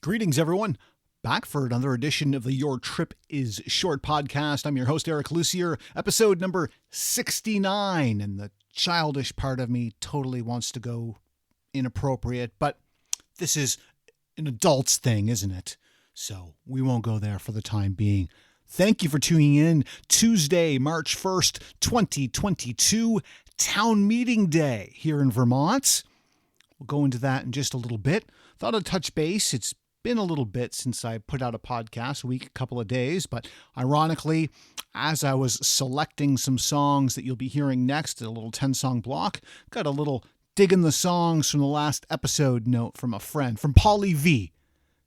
Greetings, everyone. Back for another edition of the Your Trip is Short podcast. I'm your host, Eric Lucier, episode number 69. And the childish part of me totally wants to go inappropriate, but this is an adult's thing, isn't it? So we won't go there for the time being. Thank you for tuning in. Tuesday, March 1st, 2022, Town Meeting Day here in Vermont. We'll go into that in just a little bit. Thought I'd touch base. It's been a little bit since I put out a podcast, a couple of days, but ironically, as I was selecting some songs that you'll be hearing next, a little 10-song block, got a little dig in the songs from the last episode note from a friend, from Polly V.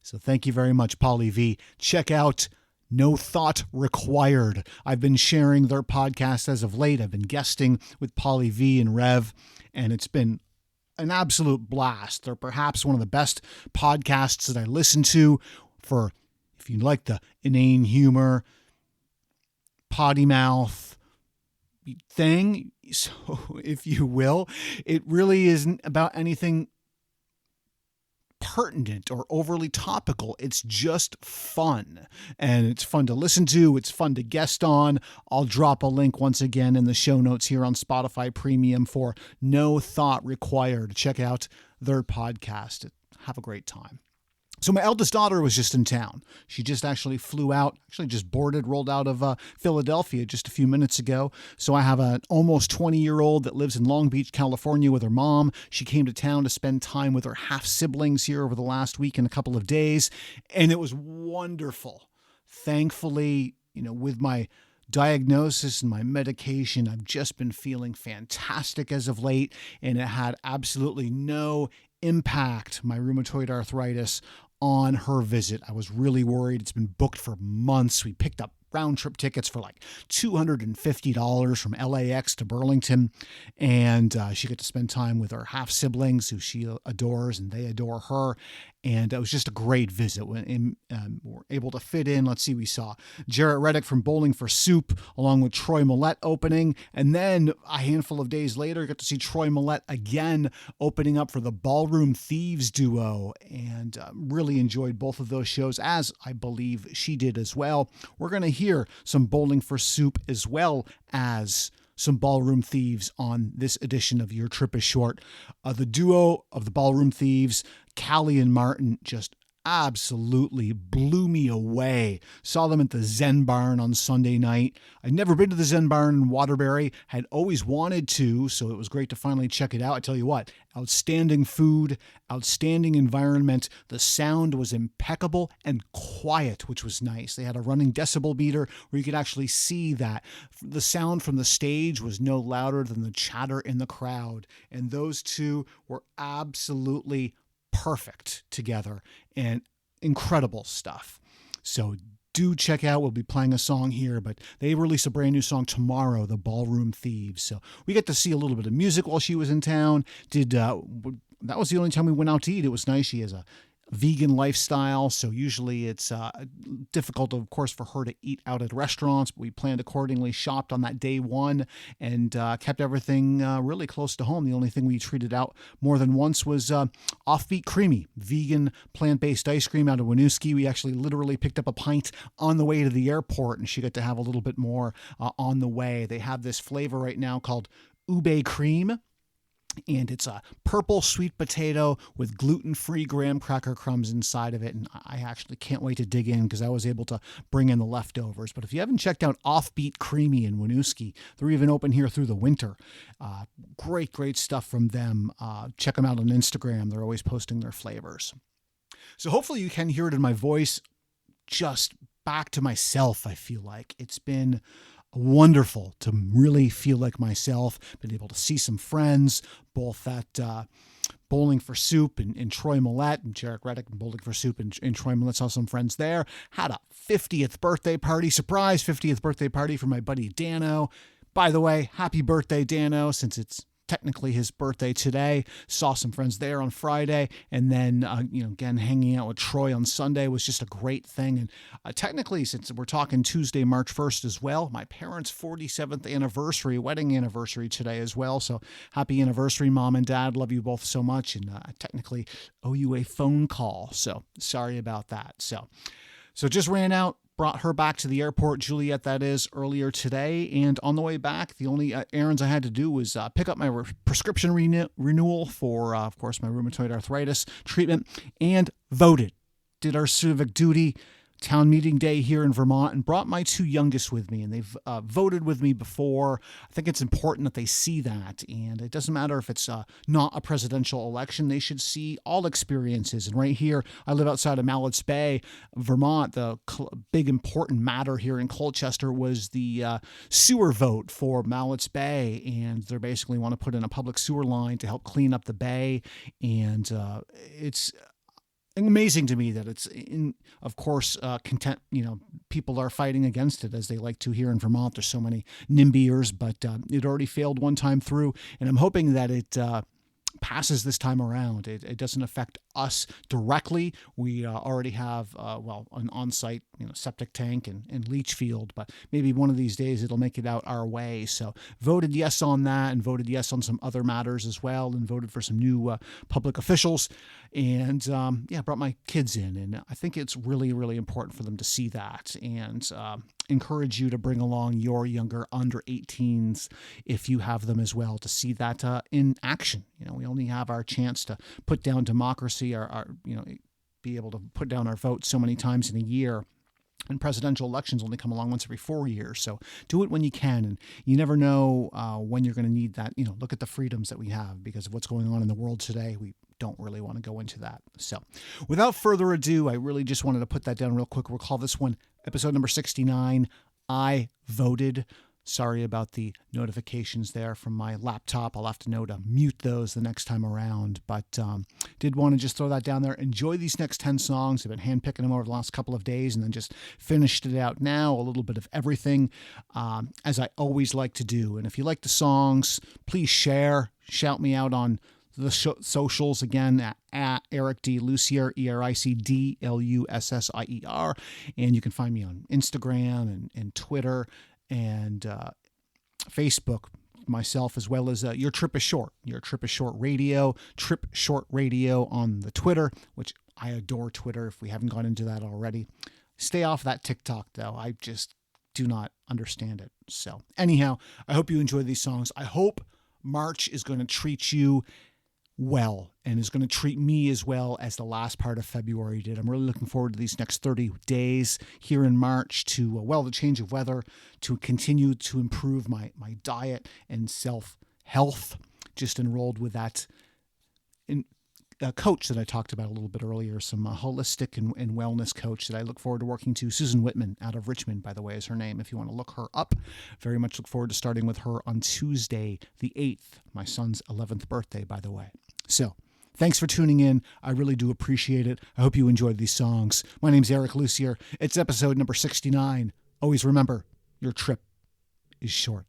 So thank you very much, Polly V. Check out No Thought Required. I've been sharing their podcast as of late. I've been guesting with Polly V and Rev, and it's been an absolute blast. They're perhaps one of the best podcasts that I listen to for, if you like the inane humor, potty mouth thing, so if you will. It really isn't about anything pertinent or overly topical. It's just fun, and it's fun to listen to. It's fun to guest on. I'll drop a link once again in the show notes here on Spotify Premium for No Thought Required. Check out their podcast. Have a great time. So my eldest daughter was just in town. She just actually flew out, just rolled out of Philadelphia just a few minutes ago. So I have an almost 20-year-old that lives in Long Beach, California with her mom. She came to town to spend time with her half-siblings here over the last week and a couple of days. And it was wonderful. Thankfully, with my diagnosis and my medication, I've just been feeling fantastic as of late. And it had absolutely no impact, my rheumatoid arthritis, on her visit. I was really worried. It's been booked for months. We picked up round trip tickets for like $250 from LAX to Burlington. And she got to spend time with her half siblings who she adores and they adore her. And it was just a great visit. We were able to fit in. Let's see, we saw Jarrett Reddick from Bowling for Soup along with Troy Millette opening. And then a handful of days later, got to see Troy Millette again opening up for the Ballroom Thieves duo. And really enjoyed both of those shows, as I believe she did as well. We're going to hear some Bowling for Soup as well as some Ballroom Thieves on this edition of Your Trip is Short. The duo of the Ballroom Thieves, Callie and Martin, just absolutely blew me away. Saw them at the Zen Barn on Sunday night. I'd never been to the Zen Barn in Waterbury, had always wanted to, so it was great to finally check it out. I tell you what, outstanding food, outstanding environment. The sound was impeccable and quiet, which was nice. They had a running decibel meter where you could actually see that the sound from the stage was no louder than the chatter in the crowd. And those two were absolutely perfect together and incredible stuff. So do check out. We'll be playing a song here, but they release a brand new song tomorrow, the Ballroom Thieves. So we get to see a little bit of music while she was in town. That was the only time we went out to eat. It was nice. She has a vegan lifestyle, so usually it's difficult, of course, for her to eat out at restaurants, but we planned accordingly, shopped on that day one, and kept everything really close to home. The only thing we treated out more than once was Offbeat Creamy, vegan plant-based ice cream out of Winooski. We actually literally picked up a pint on the way to the airport, and she got to have a little bit more on the way. They have this flavor right now called Ube Cream, and it's a purple sweet potato with gluten-free graham cracker crumbs inside of it. And I actually can't wait to dig in because I was able to bring in the leftovers. But if you haven't checked out Offbeat Creamy in Winooski, they're even open here through the winter. Great stuff from them. Check them out on Instagram. They're always posting their flavors. So hopefully you can hear it in my voice. Just back to myself, I feel like. It's been wonderful to really feel like myself, been able to see some friends, both at Bowling for Soup and Troy Millette, and Jarrett Reddick and Bowling for Soup and Troy Millette, saw some friends there. Had a 50th birthday party, surprise 50th birthday party for my buddy Dano. By the way, happy birthday, Dano, since it's technically his birthday today. Saw some friends there on Friday, and then again hanging out with Troy on Sunday was just a great thing. And technically, since we're talking Tuesday, March 1st as well, my parents' 47th anniversary, wedding anniversary today as well. So happy anniversary, Mom and Dad. Love you both so much, and I technically owe you a phone call. So sorry about that. So just ran out. Brought her back to the airport, Juliet that is, earlier today. And on the way back, the only errands I had to do was pick up my prescription renewal for, of course, my rheumatoid arthritis treatment, and voted. Did our civic duty, town meeting day here in Vermont, and brought my two youngest with me. And they've voted with me before. I think it's important that they see that. And it doesn't matter if it's not a presidential election. They should see all experiences. And right here, I live outside of Mallett's Bay, Vermont. The big important matter here in Colchester was the sewer vote for Mallett's Bay. And they basically want to put in a public sewer line to help clean up the bay. And it's amazing to me that it's of course, content. People are fighting against it as they like to here in Vermont. There's so many NIMBYers, but it already failed one time through, and I'm hoping that it passes this time around. It doesn't affect us directly. We already have, an on-site septic tank and leach field, but maybe one of these days it'll make it out our way. So voted yes on that, and voted yes on some other matters as well, and voted for some new public officials. And brought my kids in, and I think it's really, really important for them to see that, and encourage you to bring along your younger under 18s if you have them as well, to see that in action. We only have our chance to put down democracy, be able to put down our vote so many times in a year. And presidential elections only come along once every 4 years. So do it when you can. And you never know when you're going to need that. Look at the freedoms that we have because of what's going on in the world today. We don't really want to go into that. So without further ado, I really just wanted to put that down real quick. We'll call this one episode number 69. I voted. Sorry about the notifications there from my laptop. I'll have to know to mute those the next time around. But did want to just throw that down there. Enjoy these next 10 songs. I've been handpicking them over the last couple of days and then just finished it out now. A little bit of everything, as I always like to do. And if you like the songs, please share. Shout me out on the socials again at Eric D. Lussier, EricDlussier. And you can find me on Instagram and Twitter and Facebook, myself, as well as Your Trip is Short. Your Trip is Short Radio, Trip Short Radio on the Twitter, which I adore Twitter if we haven't gone into that already. Stay off that TikTok, though. I just do not understand it. So anyhow, I hope you enjoy these songs. I hope March is going to treat you well and is going to treat me as well as the last part of February did. I'm really looking forward to these next 30 days here in March to, the change of weather, to continue to improve my diet and self-health. Just enrolled with that coach that I talked about a little bit earlier, some holistic and wellness coach that I look forward to working to. Susan Whitman out of Richmond, by the way, is her name. If you want to look her up, very much look forward to starting with her on Tuesday, the 8th, my son's 11th birthday, by the way. So thanks for tuning in. I really do appreciate it. I hope you enjoyed these songs. My name's Eric Lussier. It's episode number 69. Always remember, your trip is short.